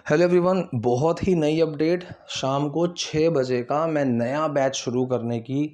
Hello everyone, बहुत ही नई update. शाम को 6 बजे का मैं नया बैच शुरू करने की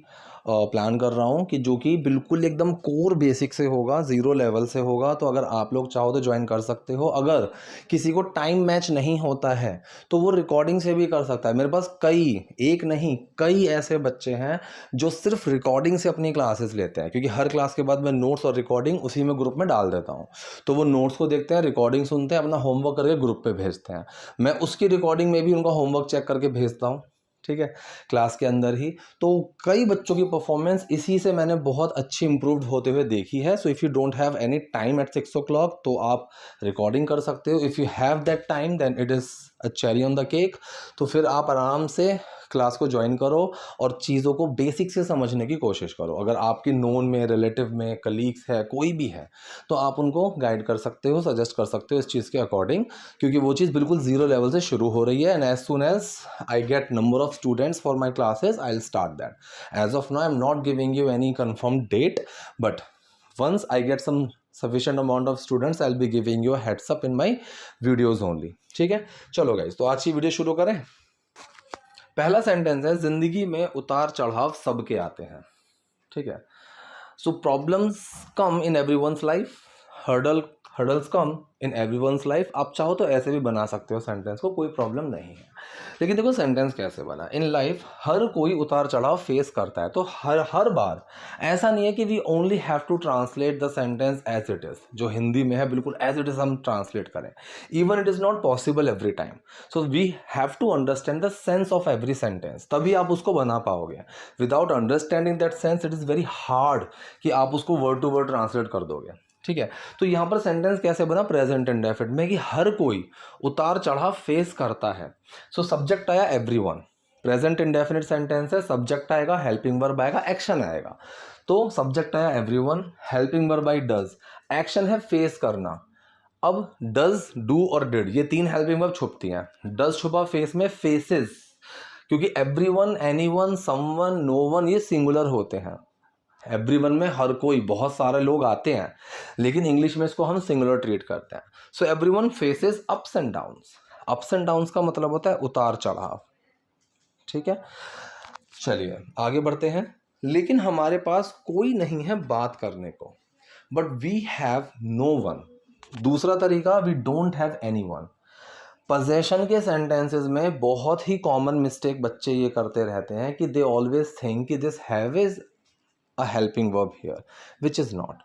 प्लान कर रहा हूँ, कि जो कि बिल्कुल एकदम कोर बेसिक से होगा, ज़ीरो लेवल से होगा। तो अगर आप लोग चाहो तो ज्वाइन कर सकते हो। अगर किसी को टाइम मैच नहीं होता है तो वो रिकॉर्डिंग से भी कर सकता है। मेरे पास एक नहीं कई ऐसे बच्चे हैं जो सिर्फ रिकॉर्डिंग से अपनी क्लासेस लेते हैं, क्योंकि हर क्लास के बाद मैं नोट्स और रिकॉर्डिंग उसी में ग्रुप में डाल देता हूँ। तो वो नोट्स को देखते हैं, रिकॉर्डिंग सुनते हैं, अपना होमवर्क करके ग्रुप पे भेजते हैं। मैं उसकी रिकॉर्डिंग में भी उनका होमवर्क चेक करके भेजता हूँ, ठीक है, क्लास के अंदर ही। तो कई बच्चों की परफॉर्मेंस इसी से मैंने बहुत अच्छी इंप्रूव्ड होते हुए देखी है। So if you don't have any time at 6 o'clock तो आप रिकॉर्डिंग कर सकते हो। If you have that time then it is a cherry on the cake. तो फिर आप आराम से क्लास को ज्वाइन करो और चीज़ों को बेसिक से समझने की कोशिश करो। अगर आपकी नोन में, रिलेटिव में, कलीग्स है, कोई भी है, तो आप उनको गाइड कर सकते हो, सजेस्ट कर सकते हो इस चीज़ के अकॉर्डिंग, क्योंकि वो चीज़ बिल्कुल ज़ीरो लेवल से शुरू हो रही है। And as soon as I get number of students for my classes I will start that. As of now I am not giving you any confirm date, but once I get some sufficient amount of students I'll be giving you a heads up in my videos only। ठीक है, चलो guys, तो आज की video शुरू करें। पहला sentence है, जिंदगी में उतार चढ़ाव सबके आते हैं। ठीक है, सो प्रॉब्लम्स कम इन एवरीवन्स लाइफ, हर्डल्स कम इन एवरीवन्स लाइफ। आप चाहो तो ऐसे भी बना सकते हो सेंटेंस को, कोई प्रॉब्लम नहीं है। लेकिन देखो सेंटेंस कैसे बना। इन लाइफ हर कोई उतार चढ़ाव फेस करता है। तो हर बार ऐसा नहीं है कि we only have to translate the sentence as it is. जो हिंदी में है बिल्कुल एज इट इज़ हम ट्रांसलेट करें, even it is not possible every time. So we have to understand the sense of every sentence, तभी आप उसको बना पाओगे। Without understanding that sense it is very hard कि आप उसको वर्ड टू वर्ड ट्रांसलेट कर दोगे। ठीक है, तो यहाँ पर सेंटेंस कैसे बना, प्रेजेंट इंडेफिनिट में, कि हर कोई उतार चढ़ाव फेस करता है। सो सब्जेक्ट आया एवरीवन, प्रेजेंट इंडेफिनिट सेंटेंस है, सब्जेक्ट आएगा, हेल्पिंग वर्ब आएगा, एक्शन आएगा। तो सब्जेक्ट आया everyone, helping verb I does, action है फेस करना। अब डज, डू और डिड, ये तीन हेल्पिंग वर्ब छुपती हैं। डज छुपा फेस में, फेसेस, क्योंकि एवरीवन, एनीवन, समवन, नोवन ये सिंगुलर होते हैं। एवरीवन में हर कोई, बहुत सारे लोग आते हैं, लेकिन इंग्लिश में इसको हम सिंगुलर ट्रीट करते हैं। So everyone faces ups and downs. Ups and downs का मतलब होता है उतार चढ़ाव। ठीक है, चलिए आगे बढ़ते हैं। लेकिन हमारे पास कोई नहीं है बात करने को, but we have no one. दूसरा तरीका, we don't have any one. Possession के सेंटेंसेस में बहुत ही कॉमन मिस्टेक बच्चे ये करते रहते हैं कि दे ऑलवेज थिंक कि this have is a helping verb here, which is not.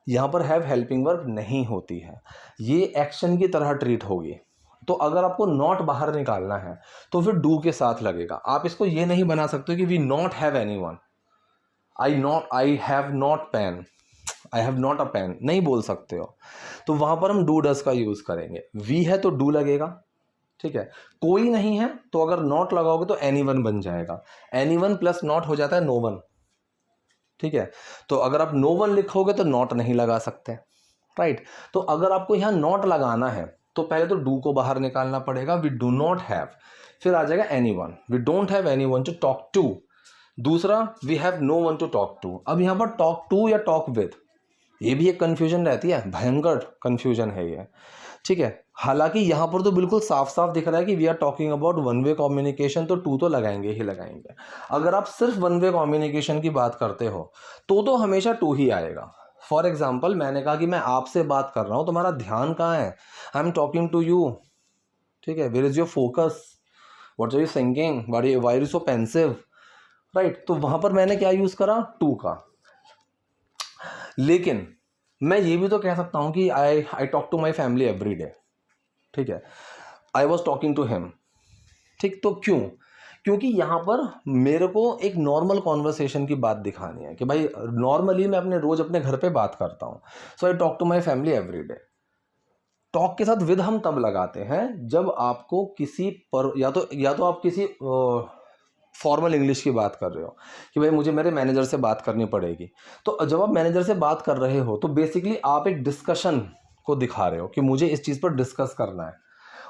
यहाँ पर हैव हेल्पिंग वर्ब नहीं होती है, ये एक्शन की तरह ट्रीट होगी। तो अगर आपको नॉट बाहर निकालना है तो फिर डू के साथ लगेगा। आप इसको ये नहीं बना सकते कि we not have any one, I have not pen, I have not a pen, नहीं बोल सकते हो। तो वहाँ पर हम डू डस का यूज़ करेंगे। वी है तो डू लगेगा। ठीक है, कोई नहीं है तो अगर नॉट लगाओगे तो एनी वन बन जाएगा। एनी वन प्लस नॉट हो जाता है नो वन। ठीक है, तो अगर आप नो वन लिखोगे तो नॉट नहीं लगा सकते, राइट। तो अगर आपको यहाँ नॉट लगाना है तो पहले तो डू को बाहर निकालना पड़ेगा, वी डू नॉट हैव, फिर आ जाएगा anyone, we don't have any one to talk to. दूसरा, we have no one to talk to. अब यहाँ पर टॉक टू या टॉक विद, ये भी एक कन्फ्यूजन रहती है, भयंकर कन्फ्यूजन है ये। ठीक है, हालांकि यहाँ पर तो बिल्कुल साफ साफ दिख रहा है कि we are talking about one way communication, तो टू तो लगाएंगे ही लगाएंगे। अगर आप सिर्फ वन वे कम्युनिकेशन की बात करते हो तो हमेशा टू ही आएगा। फॉर एग्जाम्पल, मैंने कहा कि मैं आपसे बात कर रहा हूँ, तुम्हारा ध्यान कहाँ है, I am talking to you. ठीक है, where is your focus, what are you thinking, why are you so pensive, right. तो वहां पर मैंने क्या यूज करा, टू का। लेकिन मैं ये भी तो कह सकता हूं कि I talk to my family every day. ठीक है, I was talking to him. ठीक, तो क्योंकि यहाँ पर मेरे को एक नॉर्मल कॉन्वर्सेशन की बात दिखानी है कि भाई नॉर्मली मैं रोज अपने घर पे बात करता हूँ। So I talk to my family every day. Talk के साथ विद हम तब लगाते हैं जब आपको किसी पर या तो आप किसी फॉर्मल इंग्लिश की बात कर रहे हो कि भाई मुझे मेरे मैनेजर से बात करनी पड़ेगी। तो जब आप मैनेजर से बात कर रहे हो तो बेसिकली आप एक डिस्कशन को दिखा रहे हो कि मुझे इस चीज़ पर डिस्कस करना है,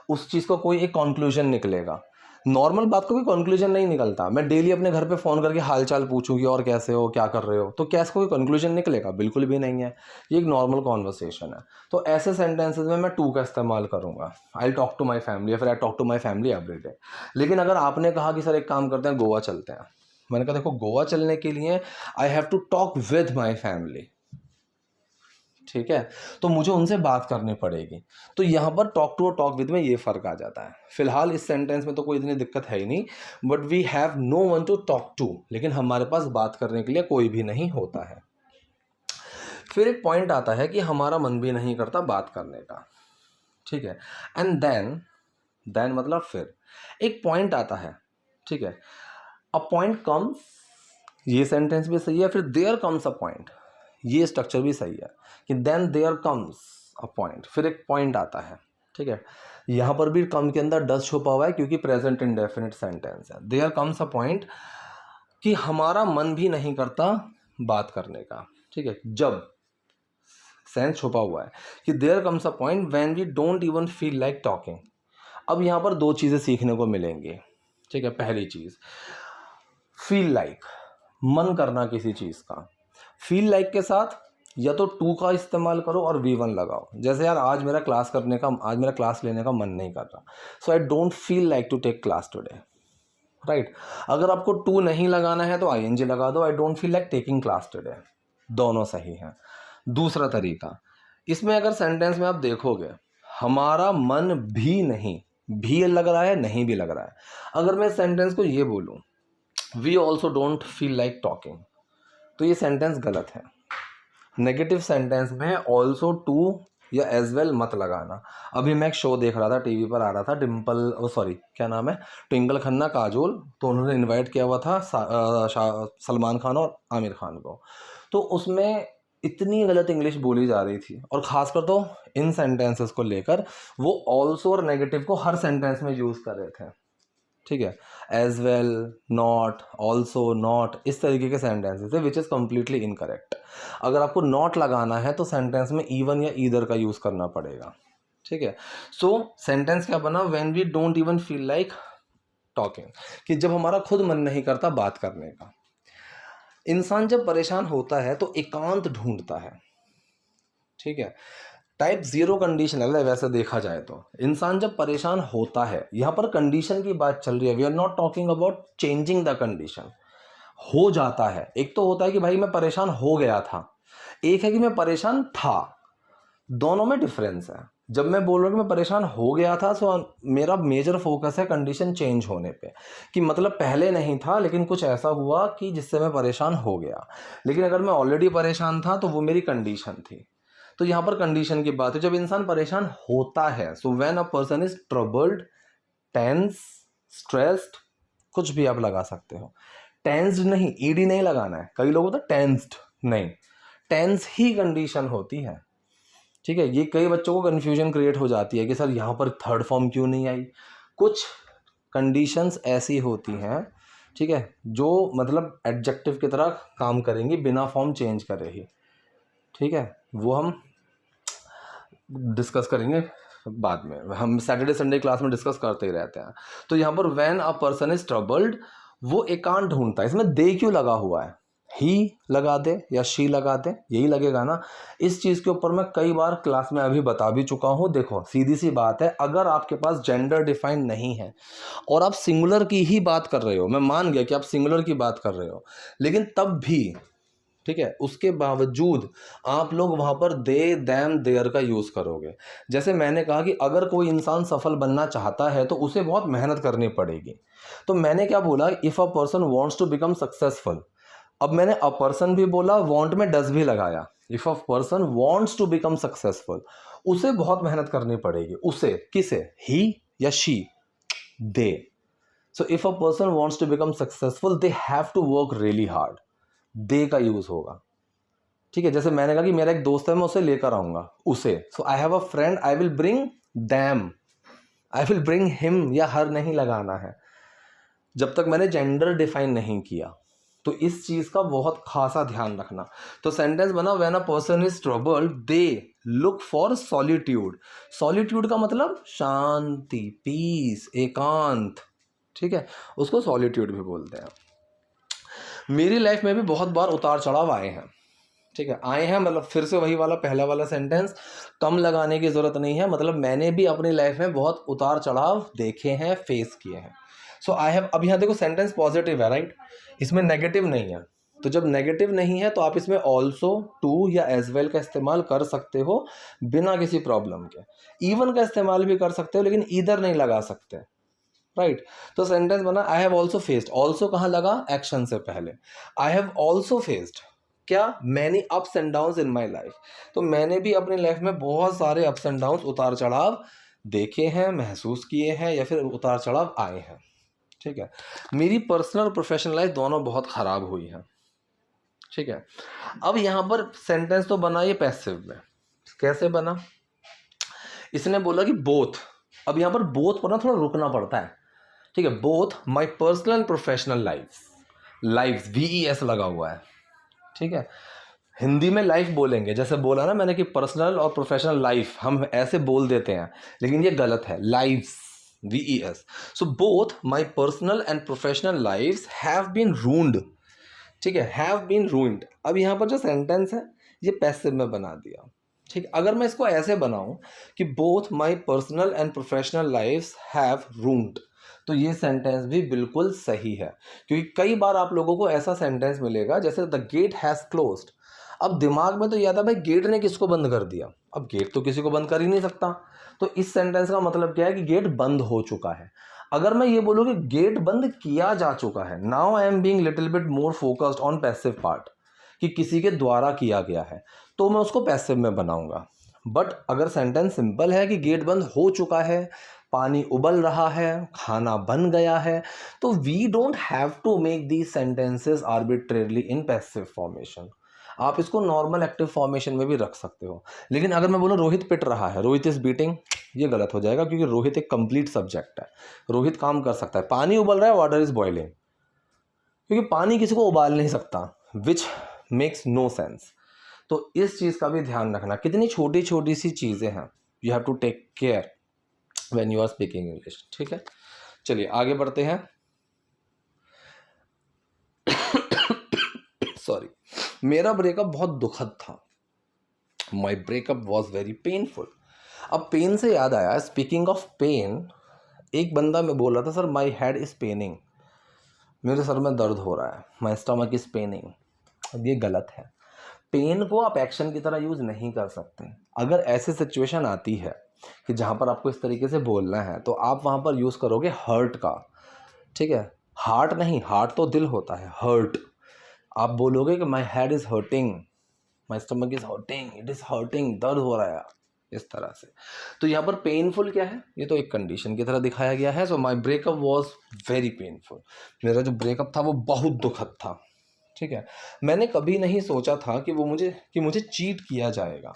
उस चीज़ को कोई एक कंक्लूजन निकलेगा। नॉर्मल बात का कोई कंक्लूजन नहीं निकलता। मैं डेली अपने घर पे फ़ोन करके हाल चाल पूछूंगी और कैसे हो, क्या कर रहे हो, तो क्या इसका कोई कंक्लूजन निकलेगा? बिल्कुल भी नहीं है। ये एक नॉर्मल कॉन्वर्सेशन है। तो ऐसे सेंटेंसेस में मैं टू का इस्तेमाल करूंगा। I talk to my family या फिर I talk to my family every day. लेकिन अगर आपने कहा कि सर एक काम करते हैं, गोवा चलते हैं, मैंने कहा देखो गोवा चलने के लिए I have to talk with my family, ठीक है, तो मुझे उनसे बात करनी पड़ेगी। तो यहाँ पर टॉक टू और टॉक विद में ये फ़र्क आ जाता है। फिलहाल इस सेंटेंस में तो कोई इतनी दिक्कत है ही नहीं, but we have no one to talk to, लेकिन हमारे पास बात करने के लिए कोई भी नहीं होता है। फिर एक पॉइंट आता है कि हमारा मन भी नहीं करता बात करने का, ठीक है, एंड देन मतलब फिर एक पॉइंट आता है, ठीक है, अ पॉइंट कम्स, ये सेंटेंस भी सही है। फिर देयर कम्स अ पॉइंट, ये स्ट्रक्चर भी सही है कि then there comes a point, फिर एक पॉइंट आता है, ठीक है। यहाँ पर भी कम के अंदर डस छुपा हुआ है क्योंकि प्रेजेंट इंडेफिनिट सेंटेंस है। देयर कम्स अ पॉइंट कि हमारा मन भी नहीं करता बात करने का, ठीक है, जब सेंस छुपा हुआ है कि there comes a point when we don't even feel like talking. अब यहाँ पर दो चीज़ें सीखने को मिलेंगी, ठीक है। पहली चीज़, फील लाइक, मन करना किसी चीज़ का। फील लाइक के साथ या तो टू का इस्तेमाल करो और V1 लगाओ। जैसे यार आज मेरा क्लास लेने का मन नहीं कर रहा, so I don't feel like to take class today, right. अगर आपको टू नहीं लगाना है तो ING लगा दो, आई don't feel like taking class today, दोनों सही हैं। दूसरा तरीका, इसमें अगर सेंटेंस में आप देखोगे हमारा मन भी नहीं, भी लग रहा है, नहीं भी लग रहा है। अगर मैं सेंटेंस को ये बोलूँ we also don't feel like talking, तो ये सेंटेंस गलत है। नेगेटिव सेंटेंस में ऑल्सो टू या एज वेल मत लगाना। अभी मैं एक शो देख रहा था, टीवी पर आ रहा था, क्या नाम है, ट्विंकल खन्ना काजोल, तो उन्होंने इनवाइट किया हुआ था सलमान खान और आमिर खान को। तो उसमें इतनी गलत इंग्लिश बोली जा रही थी, और ख़ासकर तो इन सेंटेंसेस को लेकर वो ऑल्सो और नेगेटिव को हर सेंटेंस में यूज़ कर रहे थे, ठीक है। As well, not, also, not, इस तरीके के सेंटेंसेस है विच इज़ कम्प्लीटली इनकरेक्ट। अगर आपको नॉट लगाना है तो सेंटेंस में इवन या ईदर का यूज़ करना पड़ेगा, ठीक है। सो सेंटेंस क्या बना, when we don't even feel like talking, कि जब हमारा खुद मन नहीं करता बात करने का। इंसान जब परेशान होता है तो एकांत ढूंढता है, ठीक है। टाइप 0 कंडीशनल है वैसे देखा जाए तो। इंसान जब परेशान होता है, यहाँ पर कंडीशन की बात चल रही है, we are not talking about changing the condition. हो जाता है, एक तो होता है कि भाई मैं परेशान हो गया था, एक है कि मैं परेशान था, दोनों में डिफरेंस है। जब मैं बोल रहा हूँ कि मैं परेशान हो गया था, सो मेरा मेजर फोकस है कंडीशन चेंज होने पे, कि मतलब पहले नहीं था लेकिन कुछ ऐसा हुआ कि जिससे मैं परेशान हो गया। लेकिन अगर मैं ऑलरेडी परेशान था तो वो मेरी कंडीशन थी। तो यहाँ पर कंडीशन की बात है जब इंसान परेशान होता है। So when a person is troubled, tense, stressed, कुछ भी आप लगा सकते हो। टेंस्ड नहीं, ईडी नहीं लगाना है। कई लोग होता है टेंस्ड, नहीं, टेंस ही कंडीशन होती है, ठीक है। ये कई बच्चों को कन्फ्यूजन क्रिएट हो जाती है कि सर यहाँ पर थर्ड फॉर्म क्यों नहीं आई। कुछ कंडीशंस ऐसी होती हैं, ठीक है, जो मतलब एडजेक्टिव की तरह काम करेंगी बिना फॉर्म चेंज करे ही, ठीक है। वो हम डिस्कस करेंगे बाद में, हम सैटरडे संडे क्लास में डिस्कस करते ही रहते हैं। तो यहाँ पर when a person is troubled, वो एकांत ढूंढता है। इसमें दे क्यों लगा हुआ है, ही लगा दे या शी लगा दे, यही लगेगा ना। इस चीज़ के ऊपर मैं कई बार क्लास में अभी बता भी चुका हूँ। देखो सीधी सी बात है, अगर आपके पास जेंडर डिफाइंड नहीं है और आप सिंगुलर की ही बात कर रहे हो, मैं मान गया कि आप सिंगुलर की बात कर रहे हो, लेकिन तब भी, ठीक है, उसके बावजूद आप लोग वहाँ पर दे, दैम, देयर का यूज़ करोगे। जैसे मैंने कहा कि अगर कोई इंसान सफल बनना चाहता है तो उसे बहुत मेहनत करनी पड़ेगी। तो मैंने क्या बोला, if a person wants to become successful. अब मैंने अ पर्सन भी बोला, वांट में डज भी लगाया। If a person wants to become successful, उसे बहुत मेहनत करनी पड़ेगी। उसे, किसे, ही या she, they. So if a person wants to become successful they have to work really hard, they का यूज़ होगा, ठीक है। जैसे मैंने कहा कि मेरा एक दोस्त है, मैं उसे लेकर आऊंगा, उसे। So I have a friend, I will bring them, I will bring him या हर नहीं लगाना है जब तक मैंने जेंडर डिफाइन नहीं किया। तो इस चीज का बहुत खासा ध्यान रखना। तो सेंटेंस बना, when a person is troubled they look for solitude. Solitude का मतलब शांति, पीस, एकांत, ठीक है, उसको सॉलिट्यूड भी बोलते हैं। मेरी लाइफ में भी बहुत बार उतार चढ़ाव आए हैं, ठीक है, आए हैं, मतलब फिर से वही वाला पहला वाला सेंटेंस कम लगाने की ज़रूरत नहीं है, मतलब मैंने भी अपनी लाइफ में बहुत उतार चढ़ाव देखे हैं, फेस किए हैं। सो आई हैव, अब यहाँ देखो सेंटेंस पॉजिटिव है, राइट, इसमें नेगेटिव नहीं है, तो जब नेगेटिव नहीं है तो आप इसमें ऑल्सो, टू या एज वेल का इस्तेमाल कर सकते हो बिना किसी प्रॉब्लम के। इवन का इस्तेमाल भी कर सकते हो, लेकिन ईदर नहीं लगा सकते, राइट। तो सेंटेंस बना I have also faced, also कहाँ लगा, एक्शन से पहले। आई हैव ऑल्सो फेस्ड क्या, many ups and downs in my life, तो मैंने भी अपनी लाइफ में बहुत सारे अप्स एंड डाउन्स, उतार चढ़ाव देखे हैं, महसूस किए हैं, या फिर उतार चढ़ाव आए हैं, ठीक है। मेरी पर्सनल और प्रोफेशनल लाइफ दोनों बहुत ख़राब हुई है, ठीक है। अब यहाँ पर सेंटेंस तो बना ये पैसिव में, कैसे बना, इसने बोला कि बोथ, अब यहाँ पर बोथ पर ना थोड़ा रुकना पड़ता है, ठीक है। Both my personal and professional life VES लगा हुआ है, ठीक है। हिंदी में लाइफ बोलेंगे, जैसे बोला ना मैंने कि पर्सनल और प्रोफेशनल लाइफ हम ऐसे बोल देते हैं, लेकिन ये गलत है, lives VES। So both my personal and professional lives have been ruined, ठीक है, हैव बीन रूइंड। अब यहाँ पर जो सेंटेंस है ये पैसिव में बना दिया, ठीक। अगर मैं इसको ऐसे बनाऊं कि both my personal and professional lifes have ruined, तो ये सेंटेंस भी बिल्कुल सही है, क्योंकि कई बार आप लोगों को ऐसा सेंटेंस मिलेगा जैसे द गेट हैज़ क्लोज्ड। अब दिमाग में तो यह था भाई गेट ने किसको बंद कर दिया, अब गेट तो किसी को बंद कर ही नहीं सकता, तो इस सेंटेंस का मतलब क्या है कि गेट बंद हो चुका है। अगर मैं ये बोलूँ कि गेट बंद किया जा चुका है, now I am being little bit more focused on passive part, कि किसी के द्वारा किया गया है, तो मैं उसको पैसिव में बनाऊंगा। बट अगर सेंटेंस सिंपल है कि गेट बंद हो चुका है, पानी उबल रहा है, खाना बन गया है, तो we don't have to make these sentences arbitrarily in passive formation. आप इसको नॉर्मल एक्टिव फॉर्मेशन में भी रख सकते हो। लेकिन अगर मैं बोलूँ रोहित पिट रहा है, रोहित इज बीटिंग, ये गलत हो जाएगा, क्योंकि रोहित एक कंप्लीट सब्जेक्ट है, रोहित काम कर सकता है। पानी उबल रहा है, वाटर इज बॉइलिंग, क्योंकि पानी किसी को उबाल नहीं सकता, विच मेक्स नो सेंस। तो इस चीज़ का भी ध्यान रखना, कितनी छोटी छोटी सी चीज़ें हैं, you have to take care when you are speaking English, ठीक है। चलिए आगे बढ़ते हैं। सॉरी, मेरा ब्रेकअप बहुत दुखद था, माई ब्रेकअप वॉज वेरी पेनफुल। अब पेन से याद आया, स्पीकिंग ऑफ पेन, एक बंदा में बोल रहा था sir my head is Penning, मेरे सर में दर्द हो रहा है, माई स्टमक इज पेनिंग। अब ये गलत है, पेन को आप एक्शन की तरह यूज़ नहीं कर सकते। अगर ऐसी सिचुएशन आती है कि जहाँ पर आपको इस तरीके से बोलना है, तो आप वहाँ पर यूज़ करोगे हर्ट का, ठीक है, हार्ट नहीं, हार्ट तो दिल होता है, हर्ट। आप बोलोगे कि my head is hurting, my stomach is hurting, it is hurting, दर्द हो रहा है, इस तरह से। तो यहाँ पर पेनफुल क्या है, ये तो एक कंडीशन की तरह दिखाया गया है। So my breakup was very painful, मेरा जो ब्रेकअप था वो बहुत दुखद था, ठीक है। मैंने कभी नहीं सोचा था कि मुझे चीट किया जाएगा।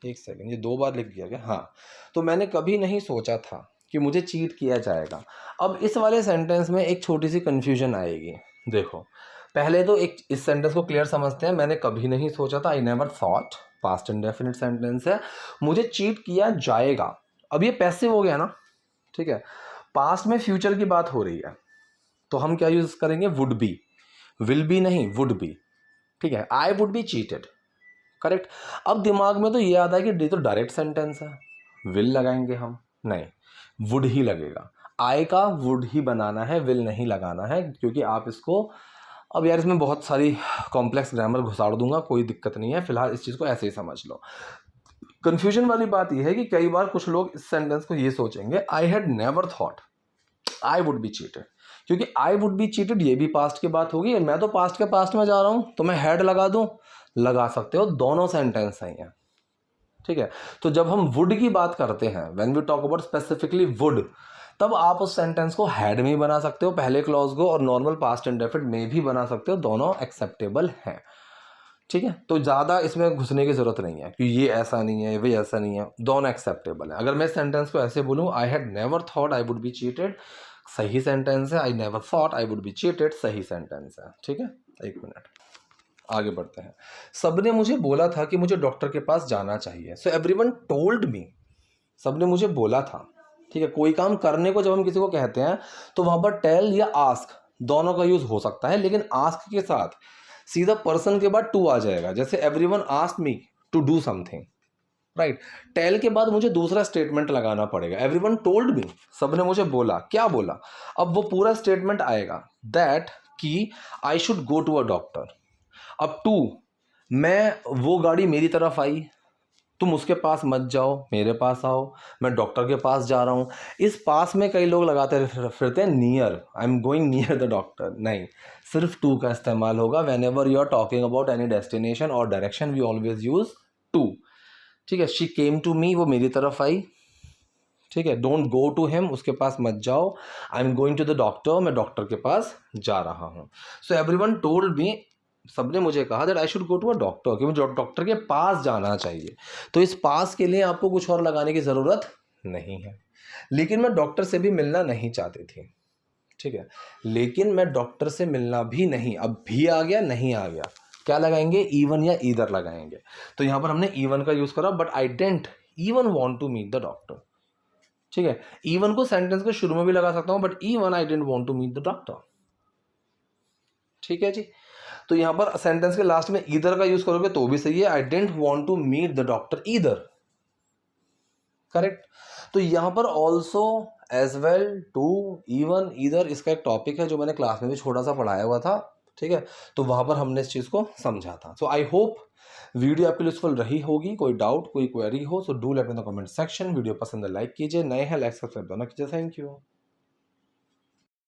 एक सेकंड, ये 2 बार लिख दिया गया, हाँ। तो मैंने कभी नहीं सोचा था कि मुझे चीट किया जाएगा। अब इस वाले सेंटेंस में एक छोटी सी कन्फ्यूजन आएगी। देखो, पहले तो एक इस सेंटेंस को क्लियर समझते हैं। मैंने कभी नहीं सोचा था, I never thought, past indefinite sentence है, मुझे चीट किया जाएगा। अब ये पैसिव हो गया ना, ठीक है। पास्ट में फ्यूचर की बात हो रही है, तो हम क्या यूज़ करेंगे, वुड बी, विल बी नहीं, वुड बी, ठीक है। I would be cheated, correct. अब दिमाग में तो ये आता है कि ये तो डायरेक्ट सेंटेंस है, विल लगाएंगे हम, नहीं, वुड ही लगेगा। आई का वुड ही बनाना है, विल नहीं लगाना है, क्योंकि आप इसको, अब यार इसमें बहुत सारी कॉम्प्लेक्स ग्रामर घुसाड़ दूंगा, कोई दिक्कत नहीं है, फिलहाल इस चीज़ को ऐसे ही समझ लो। कंफ्यूजन वाली बात यह है कि कई बार कुछ लोग इस सेंटेंस को ये सोचेंगे, I had never thought I would be cheated, क्योंकि आई वुड बी चीटेड ये भी पास्ट की बात होगी, मैं तो पास्ट के पास्ट में जा रहा हूं, तो मैं हैड लगा दूं, लगा सकते हो, दोनों सेंटेंस सही हैं, ठीक है। तो जब हम वुड की बात करते हैं, when we talk about specifically would, तब आप उस सेंटेंस को हैड में भी बना सकते हो पहले क्लॉज को, और नॉर्मल पास्ट इंडेफिनिट में भी बना सकते हो, दोनों एक्सेप्टेबल हैं, ठीक है। तो ज़्यादा इसमें घुसने की ज़रूरत नहीं है कि ये ऐसा नहीं है, वे ऐसा नहीं है, दोनों एक्सेप्टेबल है। अगर मैं सेंटेंस को ऐसे बोलूँ, I had never thought I would be cheated, सही सेंटेंस है। I never thought I would be cheated, सही सेंटेंस है, ठीक है। 1 मिनट, आगे बढ़ते हैं। सबने मुझे बोला था कि मुझे डॉक्टर के पास जाना चाहिए, सो एवरीवन टोल्ड मी, सबने मुझे बोला था, ठीक है, कोई काम करने को जब हम किसी को कहते हैं तो वहां पर टेल या आस्क दोनों का यूज हो सकता है, लेकिन आस्क के साथ सीधा पर्सन के बाद टू आ जाएगा। जैसे everyone asked me to do something, right. Tell के बाद मुझे दूसरा स्टेटमेंट लगाना पड़ेगा, एवरीवन टोल्ड मी, सबने मुझे बोला, क्या बोला, अब वो पूरा स्टेटमेंट आएगा दैट कि I should go to a doctor. अब टू, मैं, वो गाड़ी मेरी तरफ आई, तुम उसके पास मत जाओ, मेरे पास आओ, मैं डॉक्टर के पास जा रहा हूँ। इस पास में कई लोग लगाते फिरते हैं near, I am going near the doctor, नहीं, सिर्फ टू का इस्तेमाल होगा whenever you are talking about any destination और direction, we always use to. ठीक है, शी केम टू मी, वो मेरी तरफ आई, ठीक है, डोंट गो टू हिम, उसके पास मत जाओ, I am going to the doctor, मैं डॉक्टर के पास जा रहा हूँ। सो एवरीवन टोल्ड मी, सबने मुझे कहा that I should go to a doctor, कि मुझे डॉक्टर के पास जाना चाहिए। तो इस पास के लिए आपको कुछ और लगाने की ज़रूरत नहीं है। लेकिन मैं डॉक्टर से भी मिलना नहीं चाहती थी, ठीक है, लेकिन मैं डॉक्टर से मिलना भी नहीं, अब भी आ गया, नहीं आ गया, क्या लगाएंगे, इवन या ईदर लगाएंगे। तो यहाँ पर हमने इवन का यूज़ करा, but I don't even want to meet the doctor. ठीक है, इवन को सेंटेंस के शुरू में भी लगा सकता हूँ, but even I don't want to meet the doctor. ठीक है जी, तो यहां पर सेंटेंस के लास्ट में ईदर का यूज करोगे तो भी सही है, I don't want to meet the doctor either, correct. तो यहां पर also, as well, to, even, either, इसका एक टॉपिक है जो मैंने क्लास में भी छोटा सा पढ़ाया हुआ था, ठीक है, तो वहां पर हमने इस चीज को समझा था। सो आई होप वीडियो आपके लिए यूजफुल रही होगी। कोई डाउट, कोई क्वेरी हो, so do let in the comment section. Video पसंद है लाइक कीजिए, नए हैं लाइक सब्सक्राइब दोनों कीजिए। Thank you.